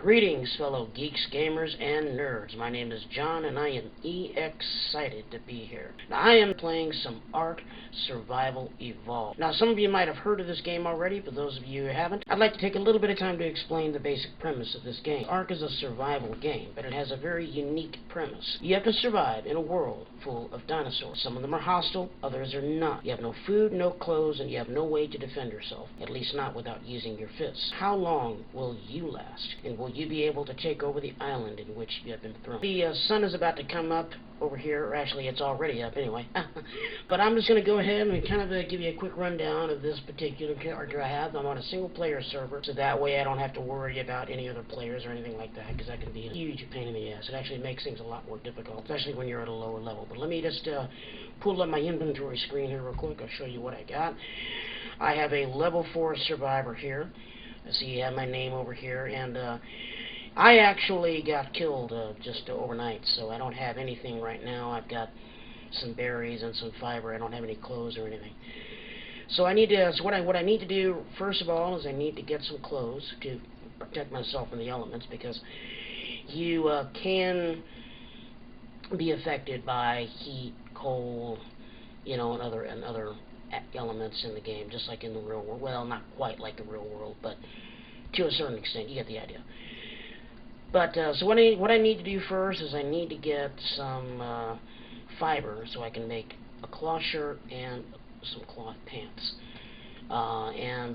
Greetings, fellow geeks, gamers, and nerds. My name is John, and I am excited to be here. Now, I am playing some ARK Survival Evolved. Now, some of you might have heard of this game already, but those of you who haven't, I'd like to take a little bit of time to explain the basic premise of this game. ARK is a survival game, but it has a very unique premise. You have to survive in a world full of dinosaurs. Some of them are hostile, others are not. You have no food, no clothes, and you have no way to defend yourself, at least not without using your fists. How long will you last? And will you be able to take over the island in which you have been thrown? The sun is about to come up over here, or actually it's already up anyway. But I'm just going to go ahead and kind of give you a quick rundown of this particular character I have. I'm on a single player server, so that way I don't have to worry about any other players or anything like that, because that can be a huge pain in the ass. It actually makes things a lot more difficult, especially when you're at a lower level. But let me just pull up my inventory screen here real quick. I'll show you what I got. I have a level 4 survivor here. I see you have my name over here, and I actually got killed just overnight, so I don't have anything right now. I've got some berries and some fiber. I don't have any clothes or anything. So I need to. So what I need to do first of all is I need to get some clothes to protect myself from the elements, because you can be affected by heat, cold, you know, and other elements in the game, just like in the real world. Well, not quite like the real world, but to a certain extent. You get the idea. But so what I need to do first is I need to get some fiber so I can make a cloth shirt and some cloth pants. As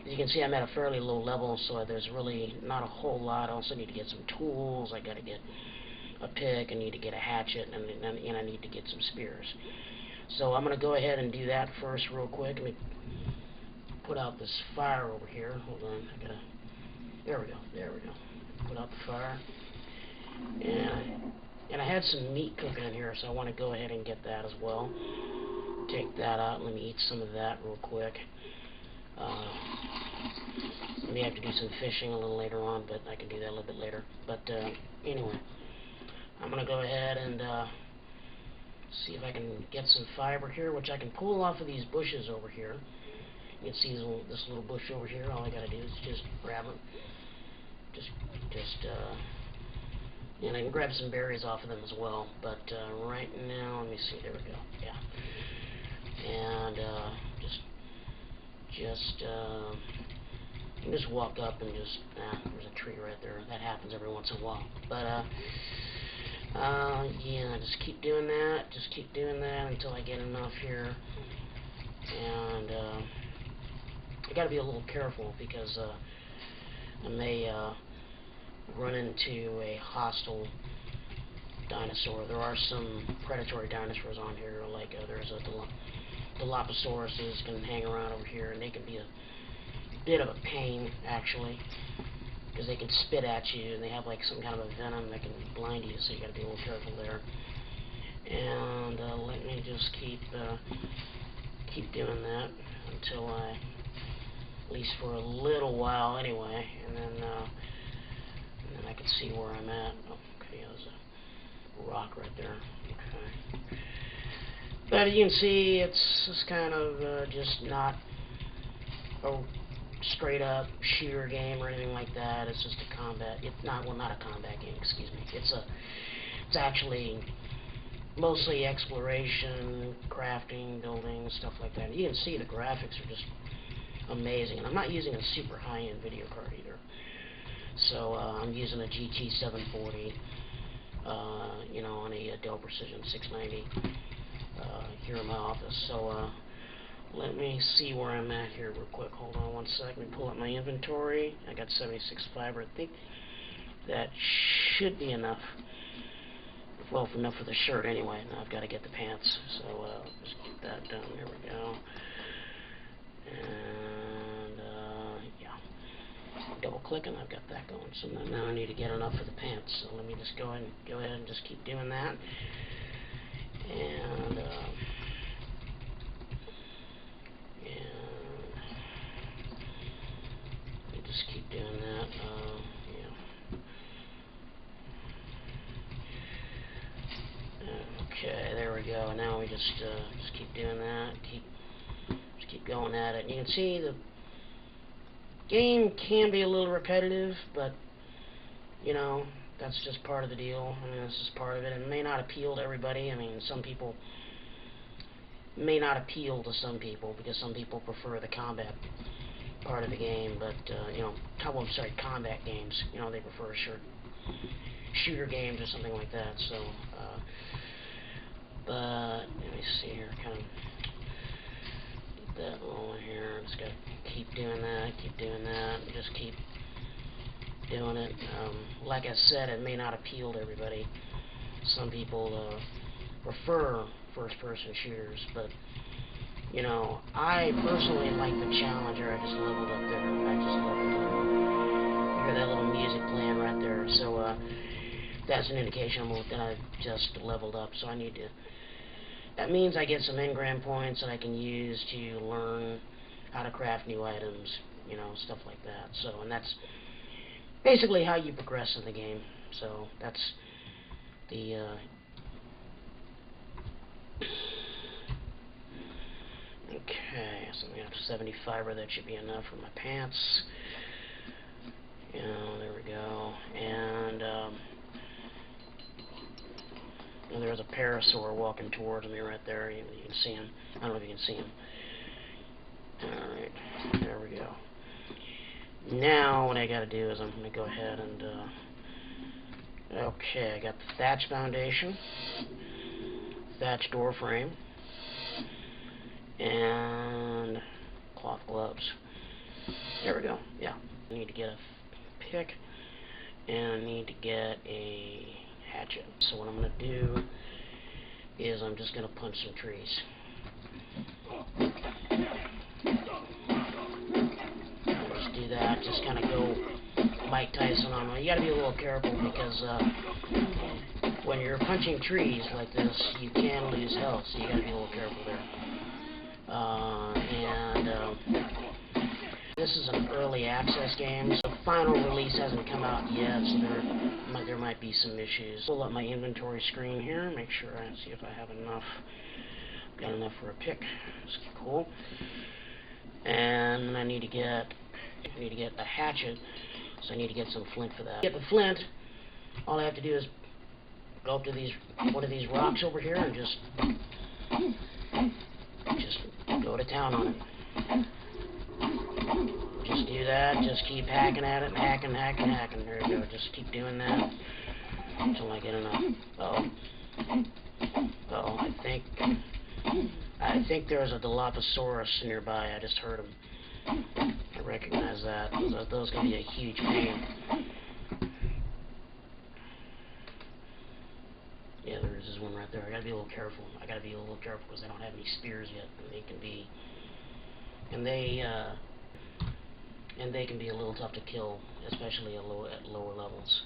you can see, I'm at a fairly low level, so there's really not a whole lot. I also need to get some tools. I got to get a pick. I need to get a hatchet, and I need to get some spears. So I'm going to go ahead and do that first real quick. Let me put out this fire over here. Hold on. There we go. There we go. Put out the fire. And I had some meat cooking in here, so I want to go ahead and get that as well. Take that out. Let me eat some of that real quick. I may have to do some fishing a little later on, but I can do that a little bit later. But anyway, I'm going to go ahead and see if I can get some fiber here, which I can pull off of these bushes over here. You can see this little bush over here. All I got to do is just grab it. And I can grab some berries off of them as well. But right now, let me see. There we go. Yeah. And you can just walk up and just there's a tree right there. That happens every once in a while. But yeah, just keep doing that. Just keep doing that until I get enough here. And I got to be a little careful, because I may run into a hostile dinosaur. There are some predatory dinosaurs on here, like there's a Dilophosaurus can hang around over here, and they can be a bit of a pain, actually, because they can spit at you, and they have like some kind of a venom that can blind you, so you got to be a little careful there. And let me just keep doing that until at least for a little while anyway, and then I can see where I'm at. Oh, okay, there's a rock right there. Okay. But you can see it's just kind of just not a straight up shooter game or anything like that. It's just a combat. It's not a combat game. Excuse me. It's actually mostly exploration, crafting, building, stuff like that. You can see the graphics are just amazing, and I'm not using a super high-end video card either. So I'm using a GT 740, you know, on a Dell Precision 690 here in my office. So let me see where I'm at here real quick. Hold on one sec. Let me pull up my inventory. I got 76 fiber. I think that should be enough. Well, enough for the shirt anyway. Now I've got to get the pants. So just get that done. There we go. And yeah, double clicking. I've got that going. So now I need to get enough for the pants. So let me just go ahead and just keep doing that. And just keep doing that. Yeah. Okay, there we go. Now we just keep doing that. Just keep going at it. And you can see the game can be a little repetitive, but you know, that's just part of the deal. I mean, this is part of it. It may not appeal to everybody. I mean, some people may not appeal to some people because some people prefer the combat part of the game, but you know, I'm sorry, combat games. You know, they prefer shooter games or something like that. So, but let me see here, kind of that rolling here. Just gotta keep doing that, just keep doing it. Like I said, it may not appeal to everybody. Some people prefer first-person shooters, but you know, I personally like the Challenger. I just leveled up there. I just leveled up. You hear that little music playing right there. So that's an indication that I just leveled up. So I need to. That means I get some engram points that I can use to learn how to craft new items. You know, stuff like that. So, and that's basically how you progress in the game. So that's the. Okay, so we have 70 fiber. That should be enough for my pants. You know, there we go. And there's a parasaur walking towards me right there. You can see him. I don't know if you can see him. Alright, there we go. Now what I gotta do is I'm gonna go ahead and okay, I got the Thatch foundation, Thatch door frame, and cloth gloves. There we go. Yeah. I need to get a pick, and I need to get a hatchet. So what I'm going to do is I'm just going to punch some trees. I'll just do that. Just kind of go Mike Tyson on them. You got to be a little careful because when you're punching trees like this, you can lose health. So you got to be a little careful there. This is an early access game, so the final release hasn't come out yet, so there might be some issues. Pull up my inventory screen here, make sure I see if I have enough. Got enough for a pick. That's cool. And then I need to get a hatchet, so I need to get some flint for that. To get the flint, all I have to do is go up to one of these rocks over here and just go to town on it. Just do that, just keep hacking at it, hacking. There you go, just keep doing that until I get enough. I think there's a Dilophosaurus nearby. I just heard him. I recognize that. Those can be a huge pain. Yeah, there's one right there. I gotta be a little careful. Because I don't have any spears yet. And they can be a little tough to kill, especially at lower levels.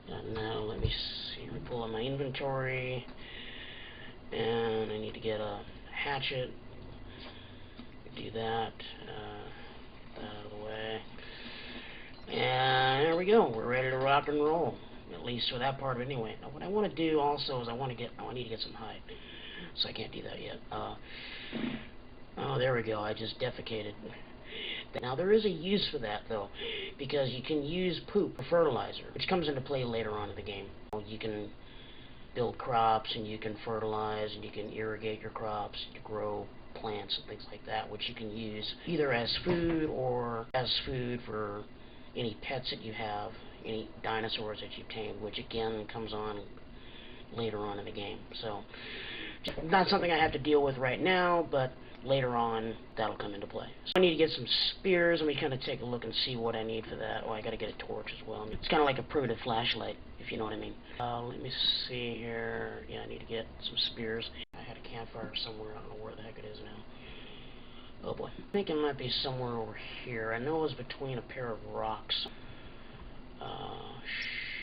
Now let me see. Let me pull out my inventory, and I need to get a hatchet. Do that. Get that out of the way. And there we go. We're ready to rock and roll. At least for that part of it, anyway. Now, what I want to do also is I need to get some hide. So I can't do that yet. Oh, there we go. I just defecated. Now there is a use for that though, because you can use poop for fertilizer, which comes into play later on in the game. You can build crops, and you can fertilize, and you can irrigate your crops to grow plants and things like that, which you can use either as food or as food for any pets that you have, any dinosaurs that you've tamed, which again comes on later on in the game. So not something I have to deal with right now, but later on that'll come into play. So I need to get some spears, and we kind of take a look and see what I need for that. Oh, I gotta get a torch as well. It's kind of like a primitive flashlight, if you know what I mean. Let me see here. Yeah, I need to get some spears. I had a campfire somewhere. I don't know where the heck it is now. Oh boy. I think it might be somewhere over here. I know it was between a pair of rocks.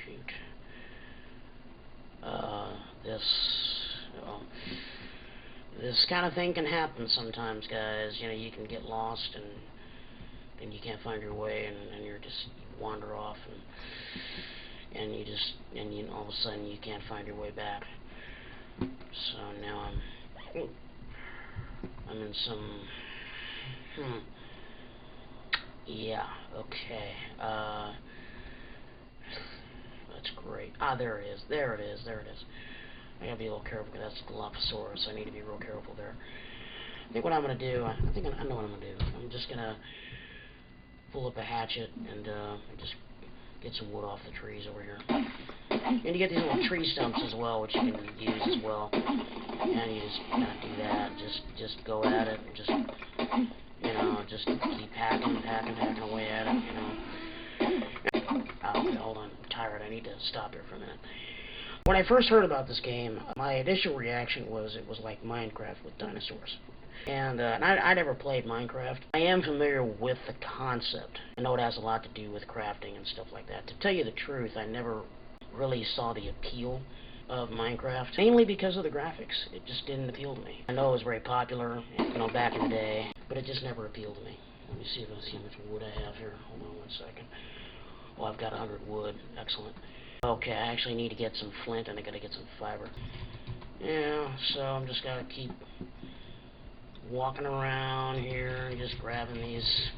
Shoot. This kind of thing can happen sometimes, guys. You know, you can get lost and you can't find your way, and you just wander off, and all of a sudden you can't find your way back. So now I'm in some yeah, okay. Ah, there it is. There it is. There it is. I gotta be a little careful because that's Dilophosaurus. I need to be real careful there. I think what I'm gonna do, I think I know what I'm gonna do. I'm just gonna pull up a hatchet and just get some wood off the trees over here. And you get these little tree stumps as well, which you can use as well. And you just kind of do that. Just go at it and just, you know, just keep hacking away at it, you know. Oh, okay, hold on. I'm tired. I need to stop here for a minute. When I first heard about this game, my initial reaction was it was like Minecraft with dinosaurs. And I never played Minecraft. I am familiar with the concept. I know it has a lot to do with crafting and stuff like that. To tell you the truth, I never really saw the appeal of Minecraft, mainly because of the graphics. It just didn't appeal to me. I know it was very popular, you know, back in the day, but it just never appealed to me. Let me see if I see how much wood I have here. Hold on 1 second. Oh, I've got 100 wood. Excellent. Okay, I actually need to get some flint and I gotta get some fiber. Yeah, so I'm just gotta keep walking around here and just grabbing these.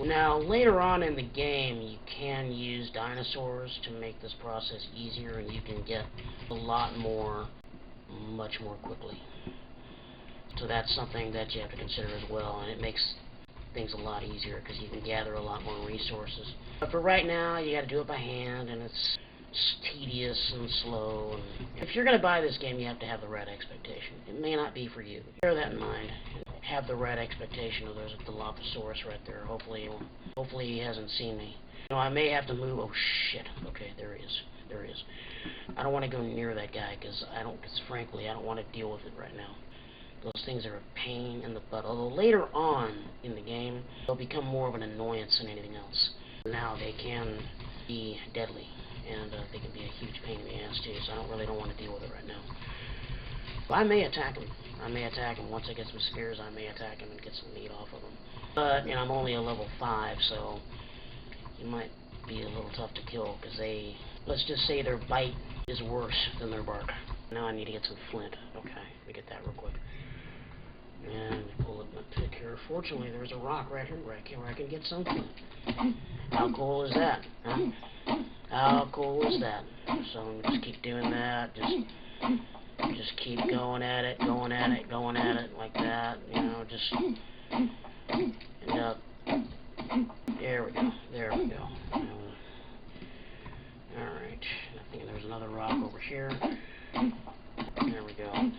Now, later on in the game, you can use dinosaurs to make this process easier, and you can get a lot more, much more quickly. So that's something that you have to consider as well, and it makes things a lot easier because you can gather a lot more resources. But for right now, you got to do it by hand, and it's tedious and slow. And if you're going to buy this game, you have to have the right expectation. It may not be for you. Bear that in mind. Have the right expectation. Oh, there's a Dilophosaurus right there. Hopefully he hasn't seen me. You know, I may have to move. Oh shit. Okay, there he is. There he is. I don't want to go near that guy because frankly I don't want to deal with it right now. Those things are a pain in the butt. Although later on in the game, they'll become more of an annoyance than anything else. Now they can be deadly, and they can be a huge pain in the ass too. So I don't want to deal with it right now. But I may attack him. Once I get some spears, I may attack him and get some meat off of him. But, you know, I'm only a level 5, so he might be a little tough to kill, because let's just say their bite is worse than their bark. Now I need to get some flint. Okay, let me get that real quick. And pull up my pick here. Fortunately, there's a rock right here where I can get some flint. How cool is that? Huh? How cool is that? So I'm just keep doing that. Just keep going at it, like that, you know, just end up, there we go, alright, I think there's another rock over here, there we go,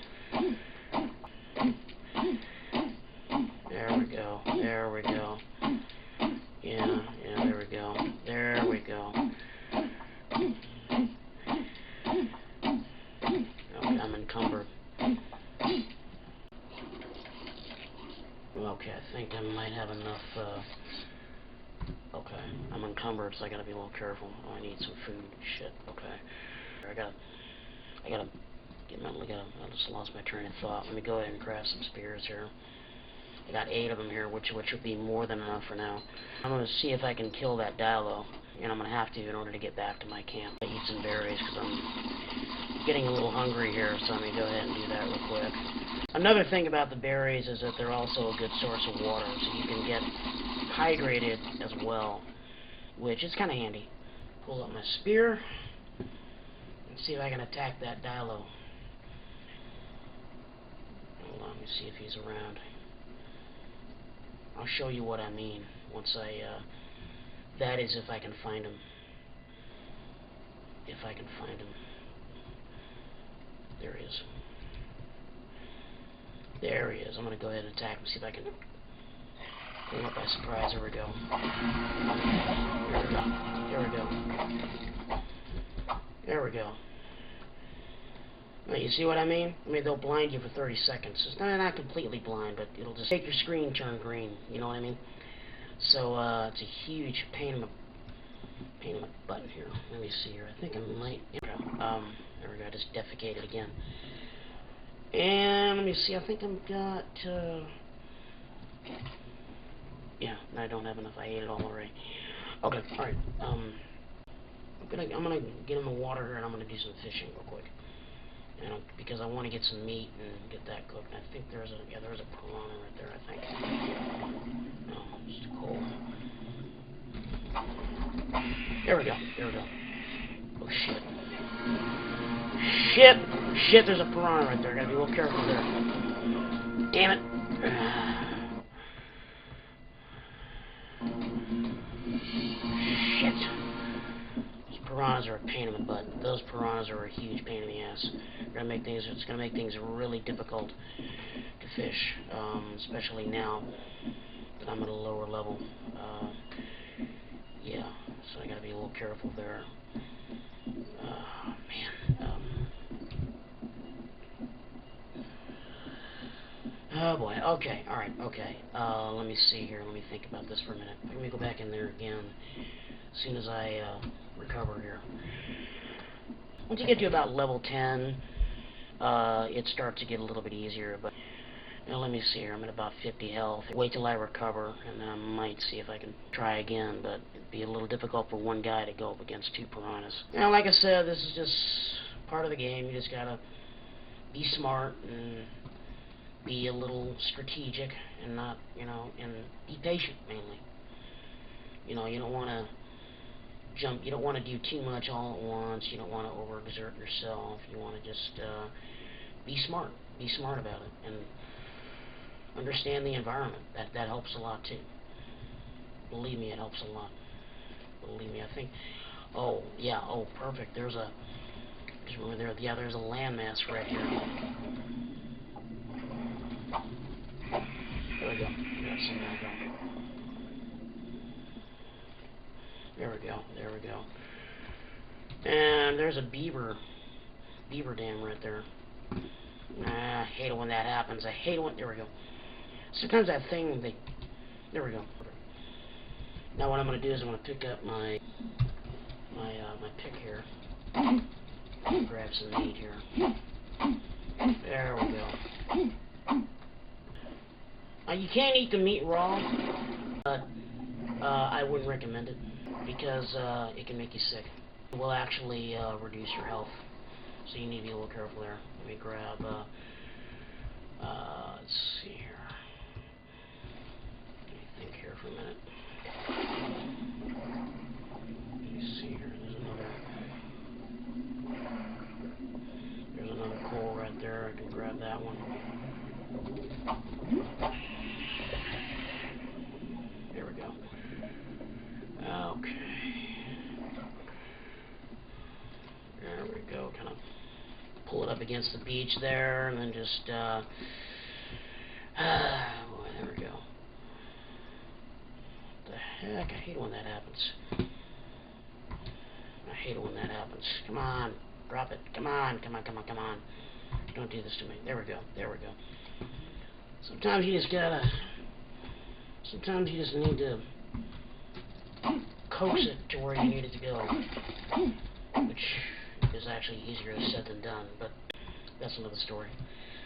yeah, there we go, okay, I'm encumbered. Okay, I think I might have enough, okay, I'm encumbered, so I gotta be a little careful. Oh, I need some food. Shit, okay. I gotta get mentally, I just lost my train of thought. Let me go ahead and craft some spears here. I got 8 of them here, which would be more than enough for now. I'm gonna see if I can kill that dilo, and I'm gonna have to in order to get back to my camp. I eat some berries, because I'm getting a little hungry here, so let me go ahead and do that real quick. Another thing about the berries is that they're also a good source of water, so you can get hydrated as well, which is kind of handy. Pull up my spear and see if I can attack that dilo. Hold on, let me see if he's around. I'll show you what I mean once that is if I can find him. If I can find him. There he is. There he is. I'm going to go ahead and attack him, see if I can pull him up by surprise. There we go. There we go. Now, you see what I mean? I mean, they'll blind you for 30 seconds. It's not completely blind, but it'll just make your screen turn green. You know what I mean? So, it's a huge pain in my button here. Let me see here. I think I might... there we go. I just defecated again. And let me see, I think I've got, yeah, I don't have enough. I ate it all already. Okay, alright, I'm gonna get in the water here and I'm gonna do some fishing real quick. And because I want to get some meat and get that cooked. I think there's a piranha right there, I think. No, it's too cold. There we go. Oh, shit. Shit! Shit, there's a piranha right there. Gotta be a little careful there. Damn it. Shit. Those piranhas are a pain in the butt. Those piranhas are a huge pain in the ass. It's gonna make things really difficult to fish, especially now that I'm at a lower level. Yeah, so I gotta be a little careful there. Man. Oh boy. Okay. All right. Okay. Let me see here. Let me think about this for a minute. Let me go back in there again as soon as I recover here. Once you get to about level 10, it starts to get a little bit easier. But now let me see here. I'm at about 50 health. Wait till I recover, and then I might see if I can try again. But it'd be a little difficult for one guy to go up against 2 piranhas. Now, like I said, this is just part of the game. You just gotta be smart and be a little strategic and not, and be patient mainly. You don't want to jump, you don't want to do too much all at once, you don't want to overexert yourself, you want to just be smart about it, and understand the environment. That helps a lot too. Believe me, it helps a lot. Believe me, I think, oh, yeah, oh, perfect, there's a landmass right here. There we go. There we go. There we go. And there's a beaver dam right there. I hate it when that happens. I hate it when... There we go. Sometimes that thing, there we go. Now what I'm going to do is I'm going to pick up my pick here. Grab some meat here. There we go. You can't eat the meat raw, but I wouldn't recommend it because it can make you sick. It will actually reduce your health, so you need to be a little careful there. Let me grab, let's see here. Let me think here for a minute. Let me see here. There's another coal right there. I can grab that one. There we go. Okay. There we go. Kind of pull it up against the beach there, and then just, boy, there we go. What the heck? I hate it when that happens. I hate it when that happens. Come on. Drop it. Come on. Come on. Don't do this to me. There we go. Sometimes you just need to coax it to where you need it to go, which is actually easier said than done, but that's another story.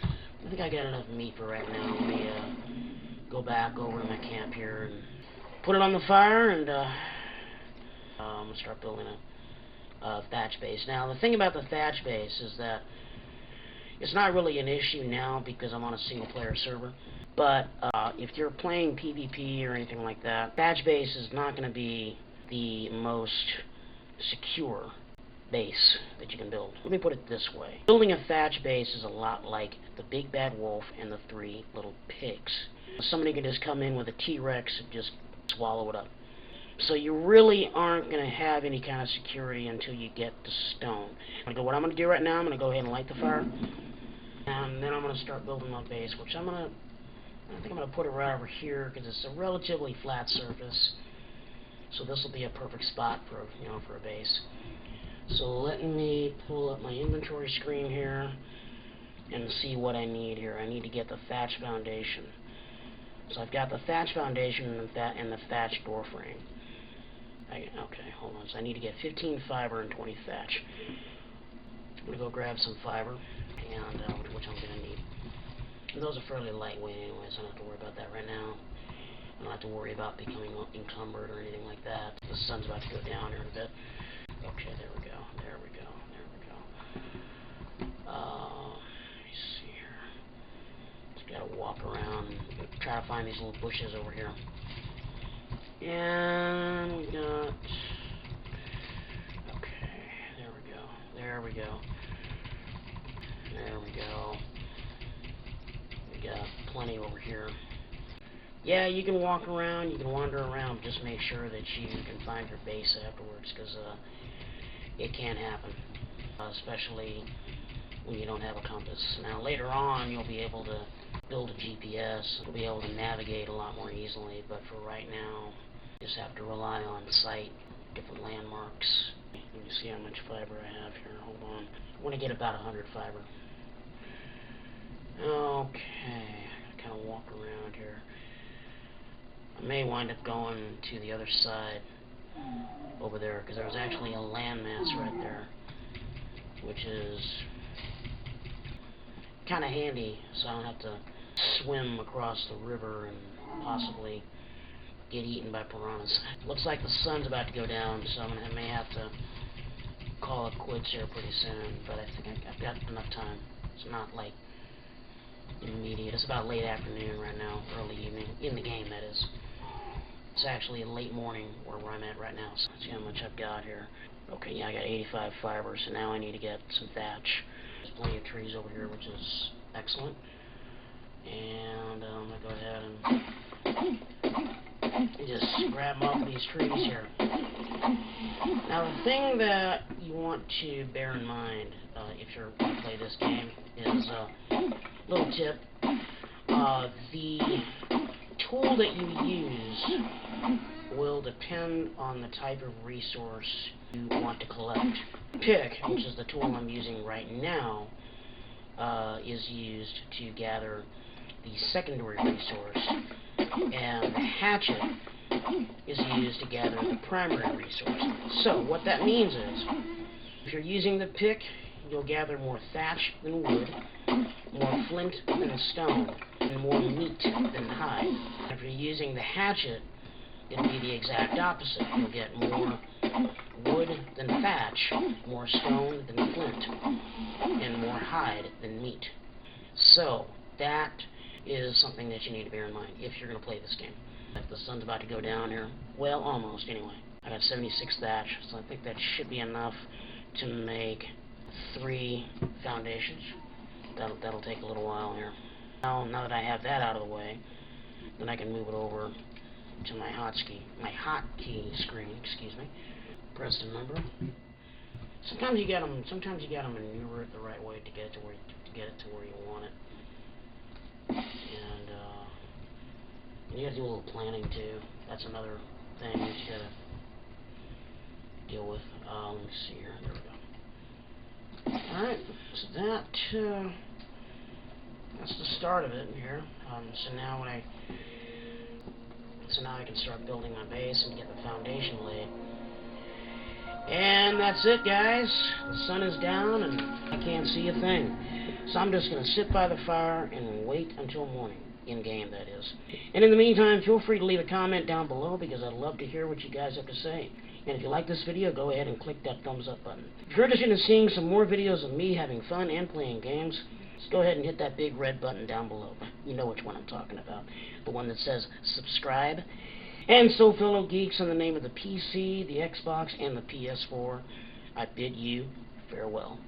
I think I got enough meat for right now. Let me go back over to my camp here and put it on the fire, and I'm going to start building a thatch base. Now, the thing about the thatch base is that it's not really an issue now because I'm on a single-player server. But if you're playing PvP or anything like that, thatch base is not going to be the most secure base that you can build. Let me put it this way. Building a thatch base is a lot like the big bad wolf and the 3 little pigs. Somebody can just come in with a T-Rex and just swallow it up. So you really aren't going to have any kind of security until you get to stone. What I'm going to do right now, I'm going to go ahead and light the fire. And then I'm going to start building my base, which I think I'm going to put it right over here because it's a relatively flat surface. So this will be a perfect spot for, for a base. So let me pull up my inventory screen here and see what I need here. I need to get the thatch foundation. So I've got the thatch foundation and the thatch door frame. Okay, hold on. So I need to get 15 fiber and 20 thatch. I'm going to go grab some fiber, and which I'm going to need. And those are fairly lightweight anyway, so I don't have to worry about that right now. I don't have to worry about becoming encumbered or anything like that. The sun's about to go down here in a bit. Okay, there we go. Let me see here. Just gotta walk around and try to find these little bushes over here. And we got... Okay, there we There we go. There we go. We got plenty over here. Yeah, you can walk around, you can wander around, just make sure that you can find your base afterwards, because it can happen, especially when you don't have a compass. Now, later on, you'll be able to build a GPS, you'll be able to navigate a lot more easily, but for right now, you just have to rely on sight, different landmarks. Let me see how much fiber I have here. Hold on. I want to get about 100 fiber. Okay, I kind of walk around here. I may wind up going to the other side over there, because there was actually a landmass right there, which is kind of handy, so I don't have to swim across the river and possibly get eaten by piranhas. Looks like the sun's about to go down, so I may have to call it quits here pretty soon, but I think I've got enough time. It's not like immediate. It's about late afternoon right now, early evening, in the game that is. It's actually late morning where I'm at right now, so let's see how much I've got here. Okay, yeah, I got 85 fiber, so now I need to get some thatch. There's plenty of trees over here, which is excellent. And I'm going to go ahead and just grab off these trees here. Now, the thing that you want to bear in mind if you're going to play this game is a little tip. The tool that you use will depend on the type of resource you want to collect. Pick, which is the tool I'm using right now, is used to gather the secondary resource, and the hatchet is used to gather the primary resource. So what that means is, if you're using the pick, you'll gather more thatch than wood, more flint than stone, and more meat than hide. If you're using the hatchet, it'll be the exact opposite. You'll get more wood than thatch, more stone than flint, and more hide than meat. So that is something that you need to bear in mind if you're going to play this game. If the sun's about to go down here, well, almost anyway. I got 76 thatch, so I think that should be enough to make 3 foundations. That'll take a little while here. Now that I have that out of the way, then I can move it over to my hotkey screen. Excuse me. Press the number. Sometimes you gotta maneuver it the right way to get it to where you want it. And you gotta do a little planning too. That's another thing that you gotta deal with. Let me see here. There we go. Alright, so that's the start of it here. So now I can start building my base and get the foundation laid. And that's it, guys. The sun is down and I can't see a thing. So I'm just going to sit by the fire and wait until morning. In-game, that is. And in the meantime, feel free to leave a comment down below, because I'd love to hear what you guys have to say. And if you like this video, go ahead and click that thumbs up button. If you're interested in seeing some more videos of me having fun and playing games, just go ahead and hit that big red button down below. You know which one I'm talking about. The one that says subscribe. And so, fellow geeks, in the name of the PC, the Xbox, and the PS4, I bid you farewell.